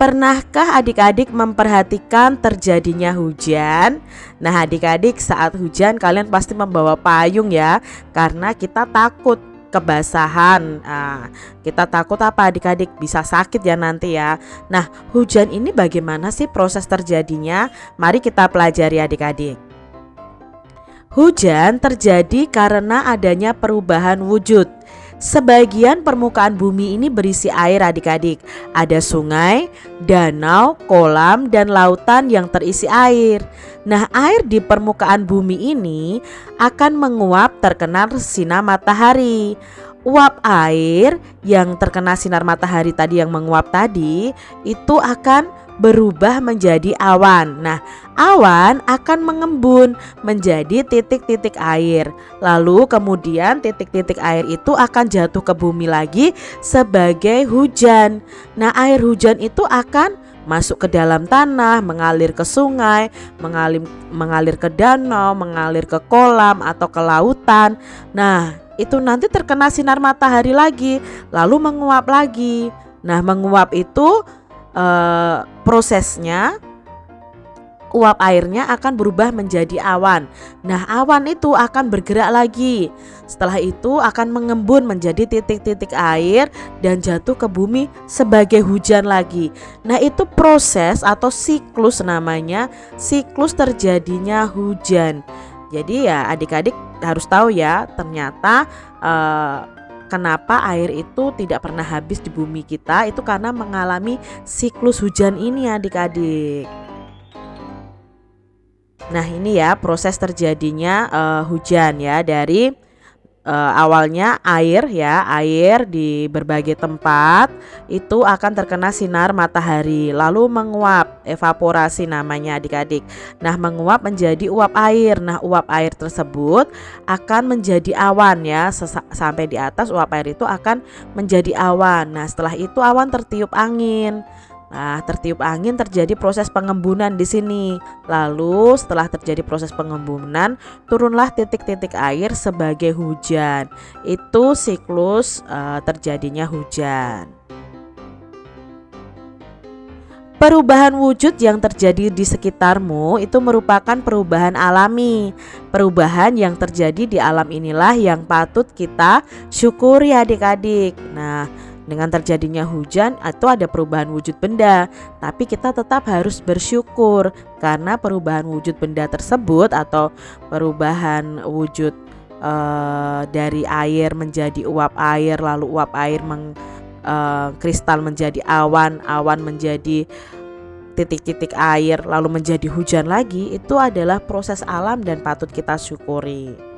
Pernahkah adik-adik memperhatikan terjadinya hujan? Nah, adik-adik, saat hujan kalian pasti membawa payung ya, karena kita takut kebasahan. Kita takut apa adik-adik? Bisa sakit ya nanti ya. Nah, hujan ini bagaimana sih proses terjadinya? Mari kita pelajari adik-adik. Hujan terjadi karena adanya perubahan wujud. Sebagian permukaan bumi ini berisi air adik-adik. Ada sungai, danau, kolam, dan lautan yang terisi air. Nah, air di permukaan bumi ini akan menguap terkena sinar matahari. Uap air yang terkena sinar matahari tadi yang menguap tadi itu akan berubah menjadi awan. Nah, awan akan mengembun menjadi titik-titik air. Lalu kemudian titik-titik air itu akan jatuh ke bumi lagi sebagai hujan. Nah, air hujan itu akan masuk ke dalam tanah, mengalir ke sungai, mengalir ke danau, mengalir ke kolam atau ke lautan. Nah, itu nanti terkena sinar matahari lagi, lalu menguap lagi. Nah, menguap itu prosesnya uap airnya akan berubah menjadi awan. Nah, awan itu akan bergerak lagi. Setelah itu akan mengembun menjadi titik-titik air dan jatuh ke bumi sebagai hujan lagi. Nah, itu proses atau siklus namanya, siklus terjadinya hujan. Jadi ya adik-adik harus tahu ya, ternyata kenapa air itu tidak pernah habis di bumi kita, itu karena mengalami siklus hujan ini adik-adik. Nah, ini ya proses terjadinya hujan ya, dari awalnya air di berbagai tempat itu akan terkena sinar matahari, lalu menguap, evaporasi namanya adik-adik. Nah, menguap menjadi uap air. Nah, uap air tersebut akan menjadi awan ya, sampai di atas uap air itu akan menjadi awan. Nah, setelah itu awan tertiup angin. Nah, tertiup angin terjadi proses pengembunan di sini. Lalu setelah terjadi proses pengembunan, turunlah titik-titik air sebagai hujan. Itu siklus terjadinya hujan. Perubahan wujud yang terjadi di sekitarmu itu merupakan perubahan alami. Perubahan yang terjadi di alam inilah yang patut kita syukuri adik-adik. Nah, dengan terjadinya hujan itu ada perubahan wujud benda, tapi kita tetap harus bersyukur karena perubahan wujud benda tersebut atau perubahan wujud dari air menjadi uap air, lalu uap air kristal menjadi awan, awan menjadi titik-titik air, lalu menjadi hujan lagi. Itu adalah proses alam dan patut kita syukuri.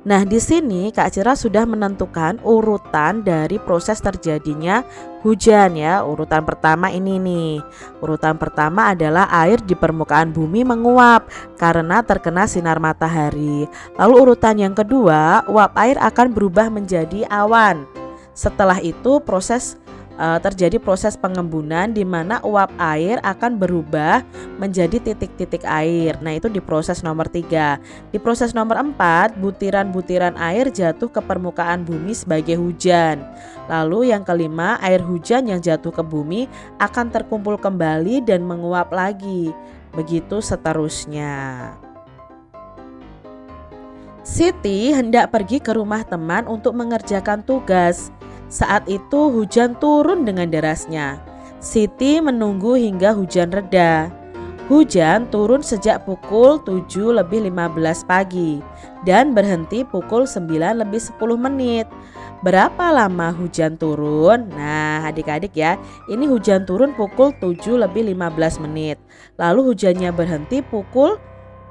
Nah, di sini Kak Cira sudah menentukan urutan dari proses terjadinya hujan ya. Urutan pertama ini nih. Urutan pertama adalah air di permukaan bumi menguap karena terkena sinar matahari. Lalu urutan yang kedua, uap air akan berubah menjadi awan. Setelah itu terjadi proses pengembunan di mana uap air akan berubah menjadi titik-titik air. Nah, itu di proses nomor 3. Di proses nomor 4, butiran-butiran air jatuh ke permukaan bumi sebagai hujan. Lalu yang kelima, air hujan yang jatuh ke bumi akan terkumpul kembali dan menguap lagi. Begitu seterusnya. Siti hendak pergi ke rumah teman untuk mengerjakan tugas. Saat itu hujan turun dengan derasnya. Siti menunggu hingga hujan reda. Hujan turun sejak pukul 7:15 pagi dan berhenti pukul 9:10 menit. Berapa lama hujan turun? Nah, adik-adik ya, ini hujan turun pukul 7:15 menit. Lalu hujannya berhenti pukul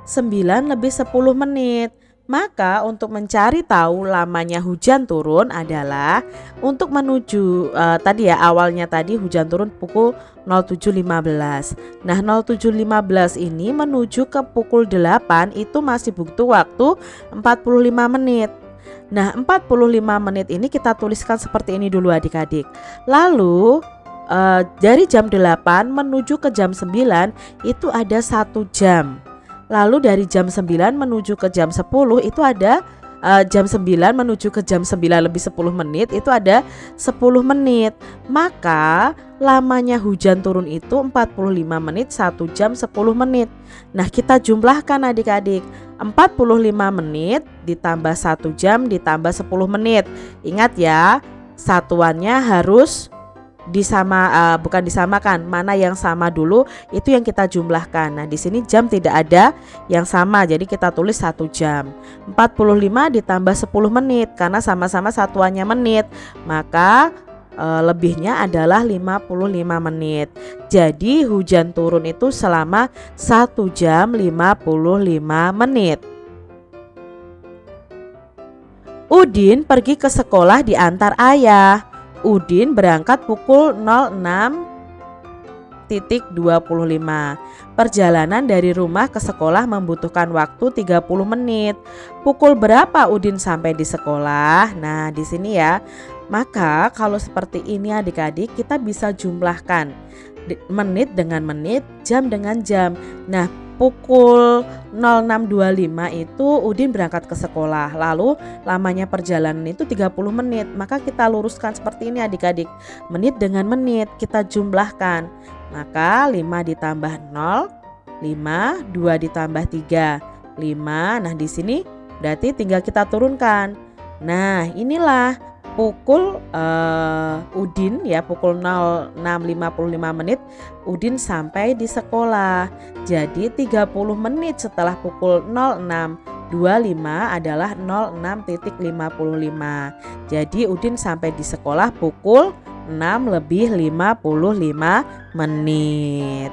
9:10 menit. Maka untuk mencari tahu lamanya hujan turun adalah untuk menuju tadi ya, awalnya tadi hujan turun pukul 07.15. Nah, 07.15 ini menuju ke pukul 8 itu masih butuh waktu 45 menit. Nah, 45 menit ini kita tuliskan seperti ini dulu adik-adik. Lalu dari jam 8 menuju ke jam 9 itu ada 1 jam. Lalu dari jam 9 menuju ke jam 10 itu ada jam 9 menuju ke jam 9 lebih 10 menit itu ada 10 menit. Maka lamanya hujan turun itu 45 menit, 1 jam 10 menit. Nah, kita jumlahkan adik-adik. 45 menit ditambah 1 jam ditambah 10 menit. Ingat ya, satuannya harus bukan disamakan, mana yang sama dulu itu yang kita jumlahkan. Nah, di sini jam tidak ada yang sama, jadi kita tulis 1 jam. 45 ditambah 10 menit karena sama-sama satuannya menit, maka lebihnya adalah 55 menit. Jadi hujan turun itu selama 1 jam 55 menit. Udin pergi ke sekolah diantar ayah. Udin berangkat pukul 06.25. Perjalanan dari rumah ke sekolah membutuhkan waktu 30 menit. Pukul berapa Udin sampai di sekolah? Nah, di sini ya. Maka kalau seperti ini adik-adik, kita bisa jumlahkan menit dengan menit, jam dengan jam. Nah, pukul 06.25 itu Udin berangkat ke sekolah. Lalu lamanya perjalanan itu 30 menit. Maka kita luruskan seperti ini adik-adik. Menit dengan menit kita jumlahkan. Maka 5 ditambah 0, 5, 2 ditambah 3, 5. Nah, di sini berarti tinggal kita turunkan. Nah, inilah pukul Udin ya, pukul 06.55 menit Udin sampai di sekolah. Jadi 30 menit setelah pukul 06.25 adalah 06.55. Jadi Udin sampai di sekolah pukul 6 lebih 55 menit.